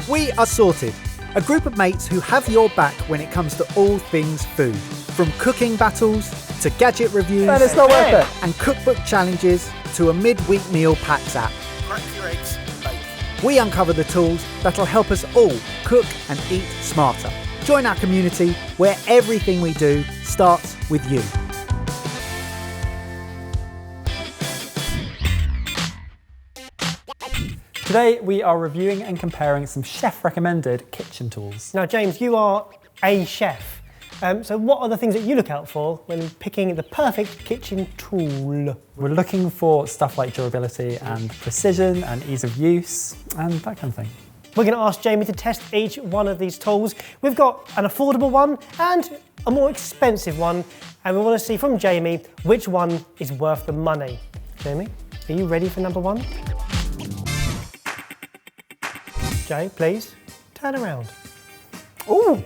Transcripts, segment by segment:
We are Sorted, a group of mates who have your back when it comes to all things food. From cooking battles to gadget reviews And it's not worth it. and cookbook challenges to a midweek meal packs app. Crack your eggs, bake. We uncover the tools that'll help us all cook and eat smarter. Join our community where everything we do starts with you. Today we are reviewing and comparing some chef-recommended kitchen tools. Now, James, you are a chef. So what are the things that you look out for when picking the perfect kitchen tool? We're looking for stuff like durability and precision and ease of use and that kind of thing. We're going to ask Jamie to test each one of these tools. We've got an affordable one and a more expensive one, and we want to see from Jamie which one is worth the money. Jamie, are you ready for number one? Jay, please, turn around. Ooh,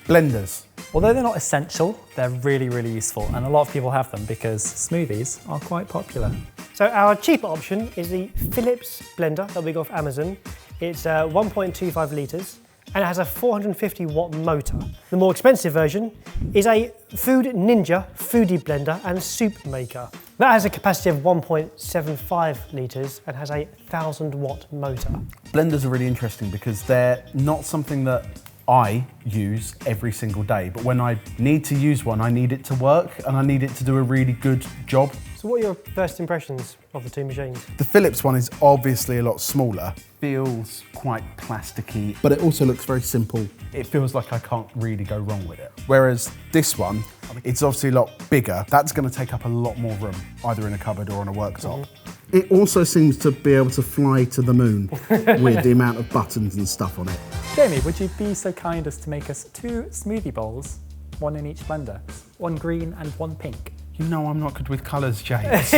blenders. Although they're not essential, they're really, really useful, and a lot of people have them because smoothies are quite popular. So our cheaper option is the Philips blender that we got off Amazon. It's 1.25 litres and it has a 450 watt motor. The more expensive version is a Food Ninja foodie blender and soup maker. That has a capacity of 1.75 litres and has a 1000 watt motor. Blenders are really interesting because they're not something that I use every single day, but when I need to use one, I need it to work and I need it to do a really good job. So what are your first impressions of the two machines? The Philips one is obviously a lot smaller, feels quite plasticky, but it also looks very simple. It feels like I can't really go wrong with it. Whereas this one, it's obviously a lot bigger. That's going to take up a lot more room, either in a cupboard or on a worktop. It also seems to be able to fly to the moon with the amount of buttons and stuff on it. Jamie, would you be so kind as to make us 2 smoothie bowls, one in each blender, one green and one pink? You know I'm not good with colours, James.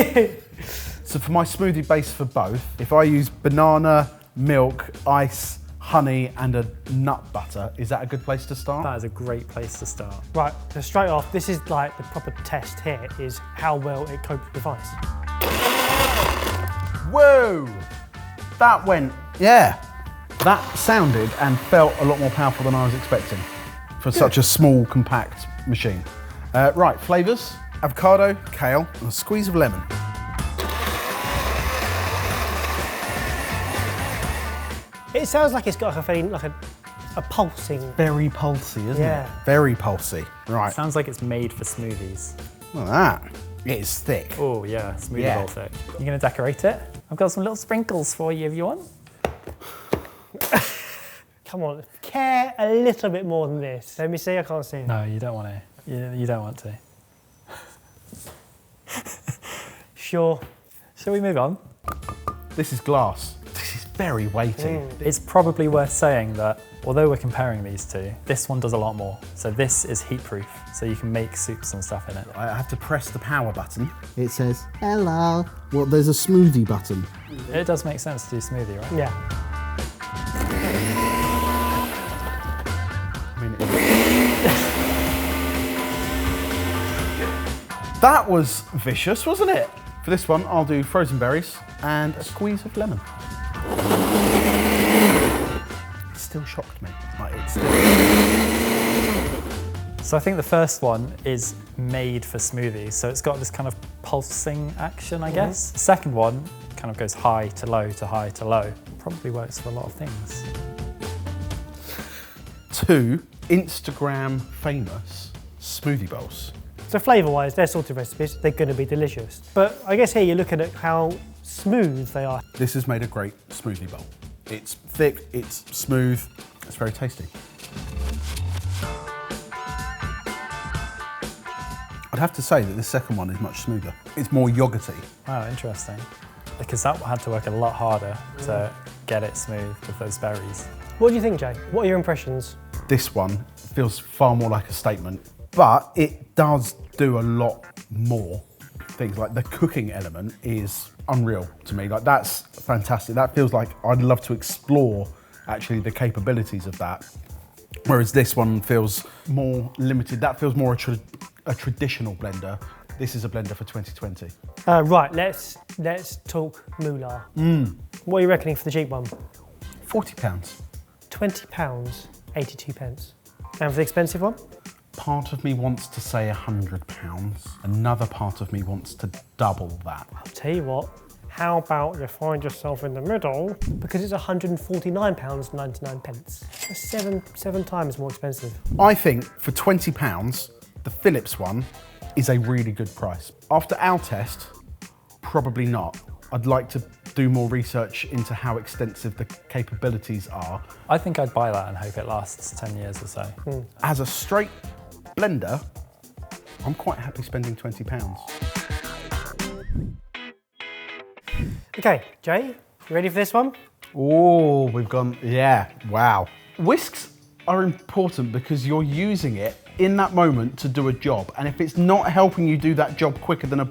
So for my smoothie base for both, if I use banana, milk, ice, honey and a nut butter, is that a good place to start? That is a great place to start. Right, so straight off, this is like the proper test here, is how well it copes with ice. Whoa! That went, yeah. That sounded and felt a lot more powerful than I was expecting for such a small, compact machine. Right, flavours, avocado, kale, and a squeeze of lemon. It sounds like it's got a feeling like a pulsing. Very pulsy, isn't Yeah. it? Very pulsy. Right, Sounds like it's made for smoothies. look at that. It is thick. Oh yeah, smoothie Yeah. bowl thick. You're gonna decorate it? I've got some little sprinkles for you if you want. Come on, care a little bit more than this. Let me see, I can't see it. No, you don't want to. You don't want to. Sure. Shall we move on? This is glass. This is very weighty. It's probably worth saying that although we're comparing these two, this one does a lot more. So this is heat proof, so you can make soups and stuff in it. I have to press the power button. It says, hello. Well, there's a smoothie button. It does make sense to do smoothie, right? Yeah. I mean, that was vicious, wasn't it? For this one, I'll do frozen berries and a squeeze of lemon. It still shocked me. Like, it's still... So I think the first one is made for smoothies, so it's got this kind of pulsing action, I guess. The second one kind of goes high to low to high to low. Probably works for a lot of things. 2 Instagram famous smoothie bowls. So flavour-wise, they're Sorted recipes, they're going to be delicious. But I guess here you're looking at how smooth they are. This has made a great smoothie bowl. It's thick, it's smooth, it's very tasty. I'd have to say that this second one is much smoother. It's more yogurty. Wow, interesting. Because that had to work a lot harder to get it smooth with those berries. What do you think, Jay? What are your impressions? This one feels far more like a statement, but it does do a lot more things. Like the cooking element is unreal to me. Like that's fantastic. That feels like I'd love to explore actually the capabilities of that. Whereas this one feels more limited. That feels more a traditional blender. This is a blender for 2020. Right, let's talk moolah. What are you reckoning for the cheap one? £40. £20, 82 pence. And for the expensive one? Part of me wants to say £100. Another part of me wants to double that. I'll tell you what, how about you find yourself in the middle, because it's £149.99 pence. That's seven times more expensive. I think for £20, the Philips one is a really good price. After our test, probably not. I'd like to do more research into how extensive the capabilities are. I think I'd buy that and hope it lasts 10 years or so. As a straight blender, I'm quite happy spending £20. Okay, Jay, you ready for this one? Oh, we've gone, yeah, wow. Whisks are important because you're using it in that moment to do a job. And if it's not helping you do that job quicker than a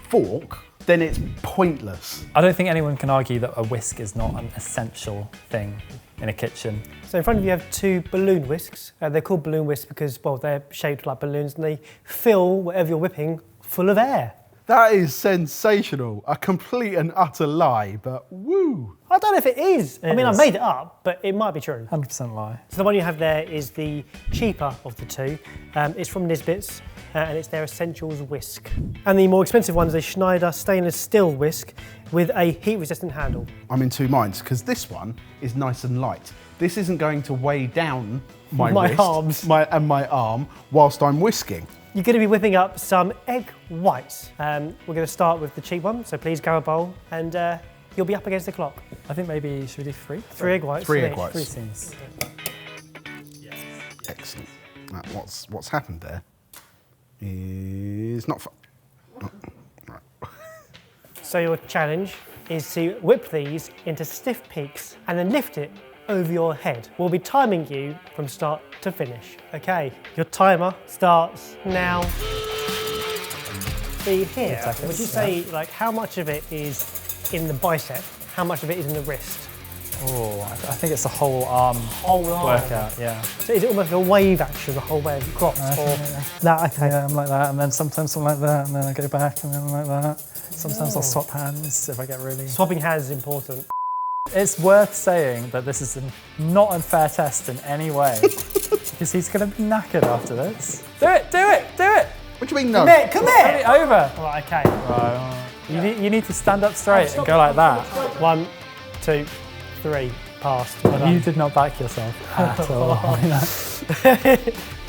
fork, then it's pointless. I don't think anyone can argue that a whisk is not an essential thing in a kitchen. So in front of you have two balloon whisks. They're called balloon whisks because, well, they're shaped like balloons and they fill whatever you're whipping full of air. That is sensational. A complete and utter lie, but woo. I don't know if it is. I mean, is. I made it up, but it might be true. 100% lie. So the one you have there is the cheaper of the two. It's from Nisbets, and it's their Essentials whisk. And the more expensive one is a Schneider stainless steel whisk with a heat-resistant handle. I'm in two minds because this one is nice and light. This isn't going to weigh down my wrist arms. and my arm whilst I'm whisking. You're going to be whipping up some egg whites. We're going to start with the cheap one, so please grab a bowl and you'll be up against the clock. I think maybe, should we do 3? 3 egg whites. Three for egg each. whites. 3 seems. Excellent. What's happened there is not fun. Oh, right. So your challenge is to whip these into stiff peaks and then lift it over your head. We'll be timing you from start to finish. Okay, your timer starts now. See here, seconds, would you say like how much of it is in the bicep, how much of it is in the wrist? Oh, I think it's a whole arm workout, yeah. So is it almost like a wave action the whole way across? Or that, okay. Yeah, I'm like that, and then sometimes I'm like that, and then I go back, and then I'm like that. Sometimes I'll swap hands if I get really... Swapping hands is important. It's worth saying that this is not a unfair test in any way, because he's going to be knackered after this. Do it, do it, do it! What do you mean no? Come here, come Turn here! it over. Right, okay. Right. You need to stand up straight and go like that. 1, 2, 3, passed. Well done. You did not back yourself at all.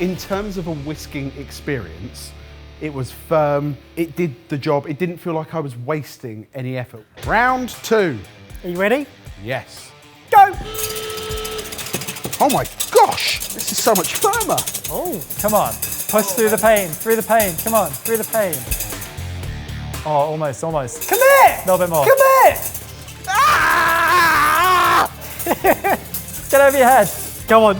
In terms of a whisking experience, it was firm, it did the job, it didn't feel like I was wasting any effort. Round 2. Are you ready? Yes. Go! Oh my gosh, this is so much firmer. Oh, Come on, push through the pain, come on, through the pain. Oh, almost. come here! A little bit more. Come here! Ah! Get over your head. Go on.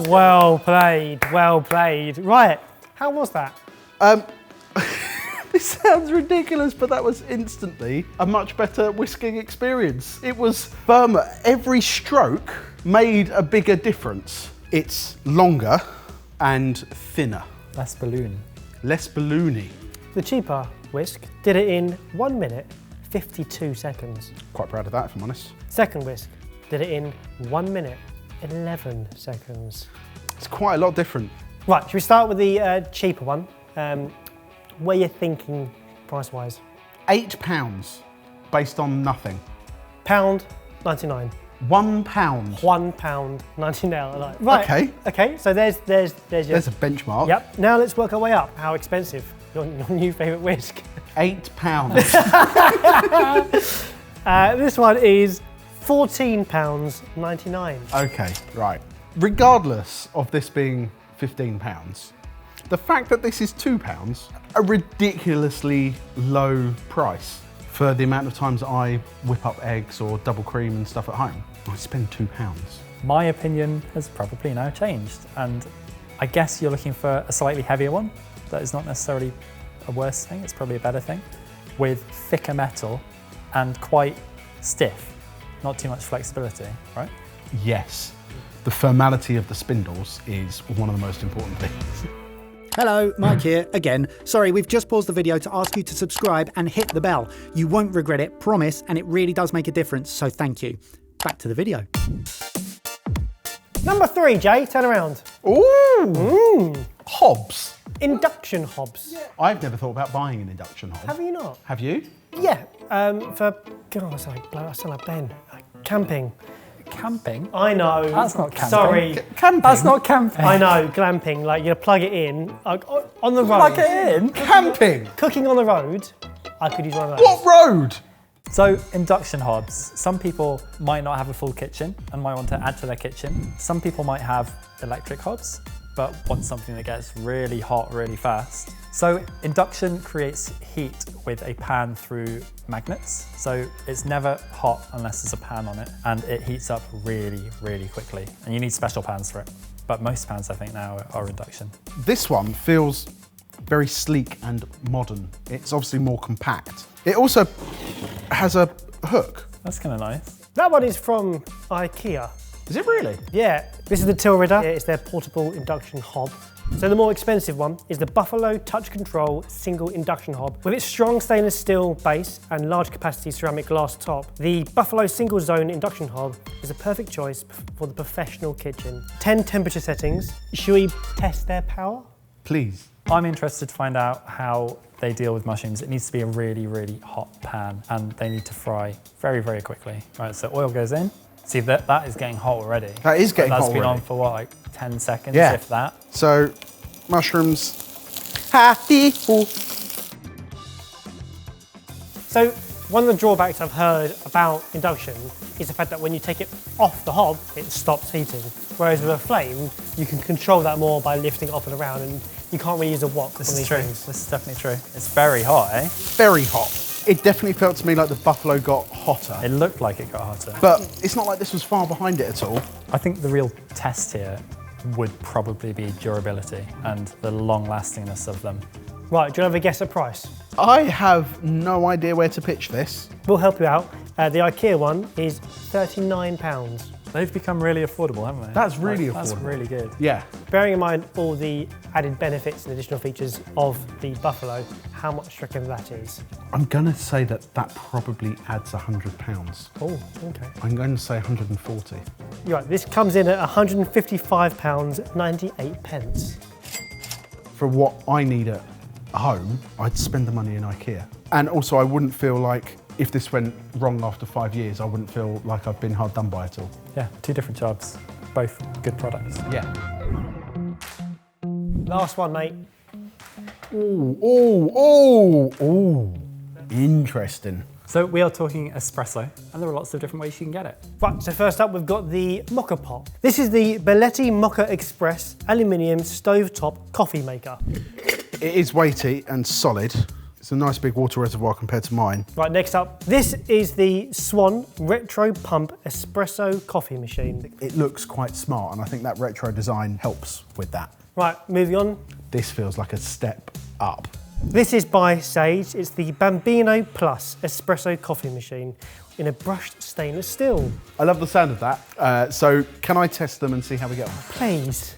Well played, well played. Right, how was that? This sounds ridiculous, but that was instantly a much better whisking experience. It was firmer. Every stroke made a bigger difference. It's longer and thinner. Less balloon. Less balloony. The cheaper whisk did it in 1 minute, 52 seconds. Quite proud of that, if I'm honest. Second whisk did it in 1 minute, 11 seconds. It's quite a lot different. Right, should we start with the cheaper one? Where you're thinking price-wise? £8 based on nothing. £1.99. £1. £1.99. Right. Okay. So there's your. There's a benchmark. Yep. Now let's work our way up. How expensive? Your new favourite whisk. £8. This one is £14.99. Okay, right. Regardless of this being £15, the fact that this is £2, a ridiculously low price for the amount of times I whip up eggs or double cream and stuff at home. I spend £2. My opinion has probably now changed, and I guess you're looking for a slightly heavier one. That is not necessarily a worse thing, it's probably a better thing, with thicker metal and quite stiff, not too much flexibility, right? Yes, the firmality of the spindles is one of the most important things. Hello, Mike here again. Sorry, we've just paused the video to ask you to subscribe and hit the bell. You won't regret it, promise, and it really does make a difference, so thank you. Back to the video. Number 3, Jay, turn around. Ooh! Hobs. Induction hobs. I've never thought about buying an induction hob. Have you not? Have you? Yeah, God, I sound like Ben. Camping. Camping? I know. That's not camping. Sorry. Camping? That's not camping. I know, glamping, like you plug it in, like on the road. Plug it in? Camping? Cooking on the road, I could use one of those. What road? So induction hobs, some people might not have a full kitchen and might want to add to their kitchen. Some people might have electric hobs, but want something that gets really hot really fast. So induction creates heat with a pan through magnets. So it's never hot unless there's a pan on it, and it heats up really, really quickly. And you need special pans for it. But most pans, I think, now are induction. This one feels very sleek and modern. It's obviously more compact. It also has a hook. That's kind of nice. That one is from IKEA. Is it really? Yeah, this is the Till Ridder. It's their portable induction hob. So the more expensive one is the Buffalo Touch Control single induction hob. With its strong stainless steel base and large capacity ceramic glass top, the Buffalo single zone induction hob is a perfect choice for the professional kitchen. 10 temperature settings. Should we test their power? Please. I'm interested to find out how they deal with mushrooms. It needs to be a really, really hot pan, and they need to fry very, very quickly. Right, so oil goes in. See, that is getting hot already. That is getting hot already. That's been already. on for what, like 10 seconds, Yeah. if that? So, mushrooms. So one of the drawbacks I've heard about induction is the fact that when you take it off the hob, it stops heating. Whereas with a flame, you can control that more by lifting it up and around, and you can't really use a wok on This is these true. things. This is definitely true. It's very hot, eh? Very hot. It definitely felt to me like the Buffalo got hotter. It looked like it got hotter. But it's not like this was far behind it at all. I think the real test here would probably be durability and the long lastingness of them. Right, do you have a guess at price? I have no idea where to pitch this. We'll help you out. The IKEA one is £39. They've become really affordable, haven't they? That's really That's affordable. really good. Yeah. Bearing in mind all the added benefits and additional features of the Buffalo, how much do you reckon that is? I'm going to say that probably adds £100. Oh, okay. I'm going to say 140. You're right, this comes in at £155.98. For what I need at home, I'd spend the money in IKEA. And also I wouldn't feel like if this went wrong after 5 years, I wouldn't feel like I've been hard done by it all. Yeah, two different jobs, both good products. Yeah. Last one, mate. Ooh. Interesting. So we are talking espresso, and there are lots of different ways you can get it. Right, so first up we've got the Mocha Pot. This is the Belletti Mocha Express aluminium stovetop coffee maker. It is weighty and solid. It's a nice big water reservoir compared to mine. Right, next up, this is the Swan Retro Pump Espresso coffee machine. It looks quite smart, and I think that retro design helps with that. Right, moving on. This feels like a step up. This is by Sage. It's the Bambino Plus Espresso coffee machine in a brushed stainless steel. I love the sound of that. So can I test them and see how we get on? Please.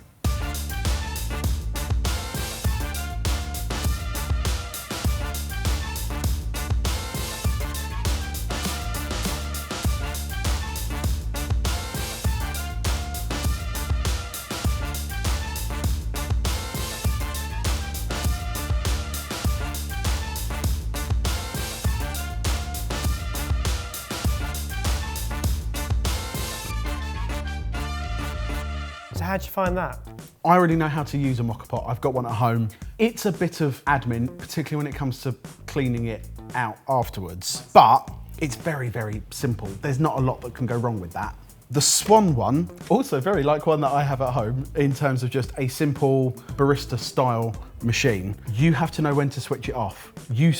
So how'd you find that? I already know how to use a mocha pot. I've got one at home. It's a bit of admin, particularly when it comes to cleaning it out afterwards, but it's very, very simple. There's not a lot that can go wrong with that. The Swan one, also very like one that I have at home in terms of just a simple barista style machine. You have to know when to switch it off. You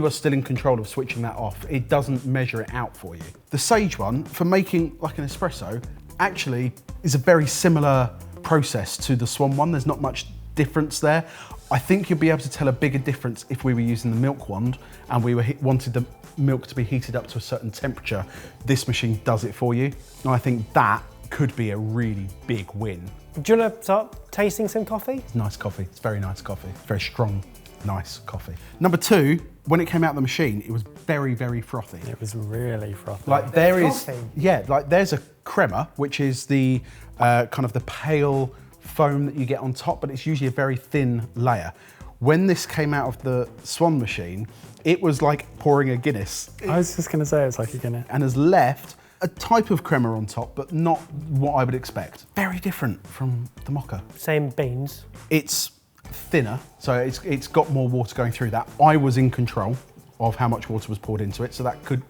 are still in control of switching that off. It doesn't measure it out for you. The Sage one, for making like an espresso, actually is a very similar process to the Swan one. There's not much difference there. I think you'll be able to tell a bigger difference if we were using the milk wand and we wanted the milk to be heated up to a certain temperature. This machine does it for you. And I think that could be a really big win. Do you want to start tasting some coffee? It's nice coffee. It's very nice coffee. It's very strong, nice coffee. Number two, when it came out of the machine, it was very, very frothy. It was really frothy. Like there is, Frothy? yeah, like there's a crema, which is the kind of the pale foam that you get on top, but it's usually a very thin layer. When this came out of the Swan machine, it was like pouring a Guinness. I was just going to say it's like a Guinness. And has left a type of crema on top, but not what I would expect. Very different from the mocha. Same beans. It's thinner, so it's got more water going through that. I was in control of how much water was poured into it, so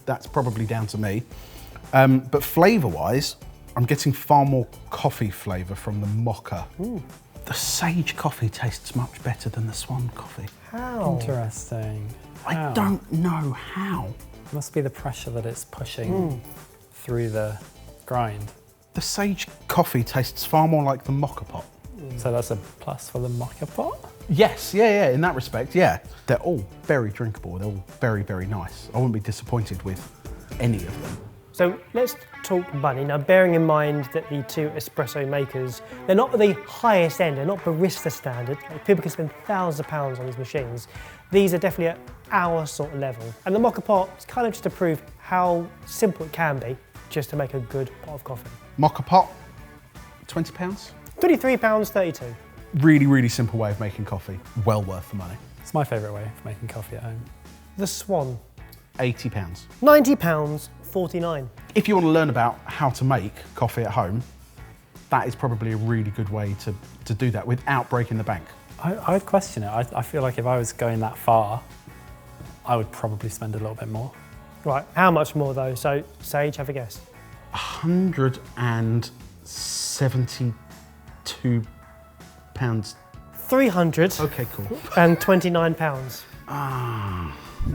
that's probably down to me. But flavour-wise, I'm getting far more coffee flavour from the mocha. Ooh. The sage coffee tastes much better than the Swan coffee. How? Interesting. I don't know how. Must be the pressure that it's pushing through the grind. The sage coffee tastes far more like the mocha pot. So that's a plus for the mocha pot? Yes, yeah, in that respect, yeah. They're all very drinkable, they're all very, very nice. I wouldn't be disappointed with any of them. So let's talk money. Now, bearing in mind that the two espresso makers, they're not the highest end, they're not barista standard. Like, people can spend thousands of pounds on these machines. These are definitely at our sort of level. And the mocha pot is kind of just to prove how simple it can be just to make a good pot of coffee. Mocha pot, £20. £23.32. Really, really simple way of making coffee. Well worth the money. It's my favourite way of making coffee at home. The Swan, £80. £90.49. If you want to learn about how to make coffee at home, that is probably a really good way to do that without breaking the bank. I'd question it. I feel like if I was going that far, I would probably spend a little bit more. Right, how much more though? So, Sage, have a guess. £172. £329. Okay, cool.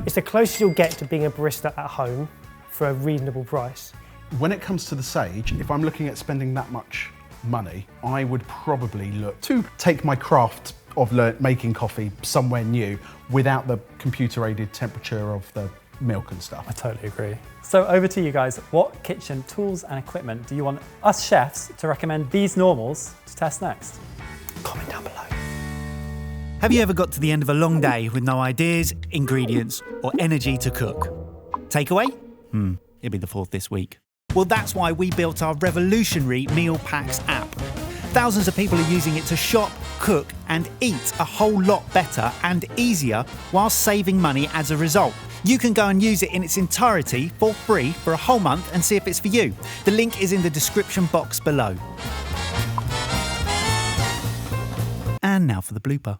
It's the closest you'll get to being a barista at home for a reasonable price. When it comes to the Sage, if I'm looking at spending that much money, I would probably look to take my craft of making coffee somewhere new without the computer-aided temperature of the milk and stuff. I totally agree. So over to you guys. What kitchen tools and equipment do you want us chefs to recommend these normals to test next? Comment down below. Have you ever got to the end of a long day with no ideas, ingredients, or energy to cook? Takeaway? It'll be the fourth this week. Well, that's why we built our revolutionary Meal Packs app. Thousands of people are using it to shop, cook, and eat a whole lot better and easier while saving money as a result. You can go and use it in its entirety for free for a whole month and see if it's for you. The link is in the description box below. And now for the blooper.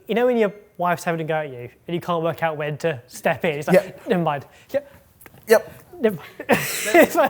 You know when your wife's having a go at you and you can't work out when to step in? It's like, Yep. never mind. Yep. Never mind.